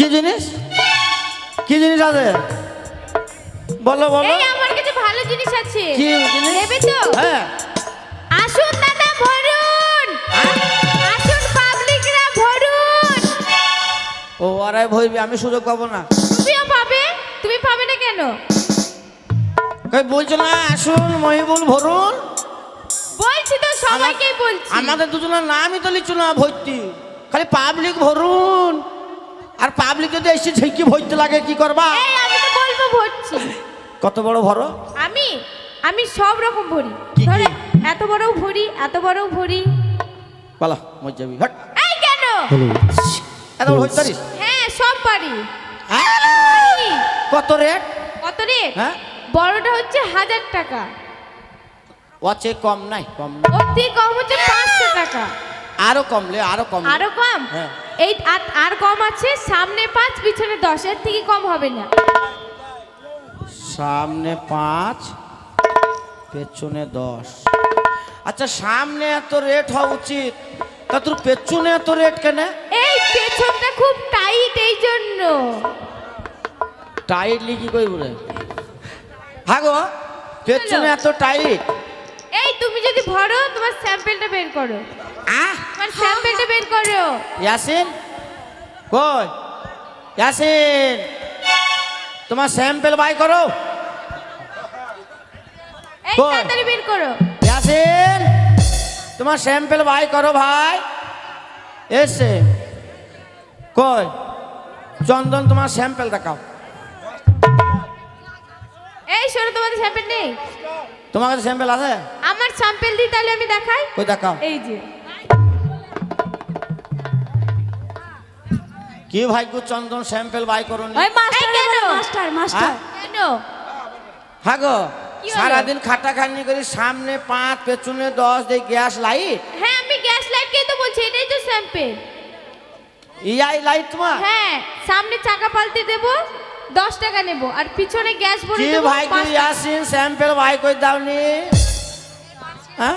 কি জিনিস কি জিনিস আছে বলো বলো এই আমার কাছে ভালো জিনিস আছে কি জিনিস নেবে তো হ্যাঁ আসুন দাদা ভরুন আসুন পাবলিকরা ভরুন ও আরে ভইবি আমি সুযোগ পাবো না তুমিও পাবে তুমি পাবে না কেন কই বলছো না আসুন মহিবুল ভরুন বলছি তো সবাইকেই বলছি আমাদের দুজনের নামই তো লিখছো না ভর্তি খালি পাবলিক ভরুন আর পাবলিক যদি এসে ঝেঁকি ভরতে লাগে কি করবা এই আমি তো বলবো ভরছি কত বড় ভরো আমি আমি সব রকম ভরি কি কি? ধরে এত বড়ও ভরি এত বড়ও ভরি বলো মজ্জাবি হট এই কেন এত বড় ভরতে পারিস হ্যাঁ সব পারি হ্যাঁ? কত রেট কত রে হ্যাঁ বড়টা হচ্ছে 1000 টাকা ওছে কম নাই কম নাই ওর থেকে কম হচ্ছে 500 টাকা আরো কমলে আরো কম আরো কম হ্যাঁ। এই আর কম আছে সামনে 5 পিছনে 10 এর থেকে কম হবে না সামনে 5 পেছনে 10 আচ্ছা সামনে এত রেট হওয়া উচিত তা তোর পেছনে এত রেট কেন এই পেছনটা খুব টাইট এই জন্য টাইটলি কি কই বলে হ্যাঁ গো পেছনে এত টাইট এই তুমি যদি ভরো তোমার স্যাম্পলটা বের করো তোমার স্যাম্পলটা বের করো ইয়াসিন কই ইয়াসিন তোমার স্যাম্পল বাই করো এই কই? তাড়াতাড়ি বের করো ইয়াসিন তোমার স্যাম্পল বাই করো ভাই এসে কই চন্দন তোমার স্যাম্পল দেখাও এই শোনো তোমাদের স্যাম্পল নেই তোমার কাছে স্যাম্পল আছে আমার স্যাম্পল দিই তাহলে আমি দেখাই কই দেখাও এই যে কি ভাগ্য চন্দন স্যাম্পল বাই করো ওই মাস্টার কেন মাস্টার কেন হ্যাঁ গো কি হলো? সারাদিন খাটাখাটনি করি সামনে 5 পেছনে 10 দিয়ে গ্যাস লাইট হ্যাঁ আমি গ্যাস লাইট কে তো বলছি এটাই তো স্যাম্পল ইয়াই লাইট তোমার হ্যাঁ সামনে চাকা পাল্টে দেব 10 টাকা নেব আর পিছনে গ্যাস ভরে কি দেব ভাই 5 টাকা। ইয়াসিন স্যাম্পল বাই করে দাওনি হ্যাঁ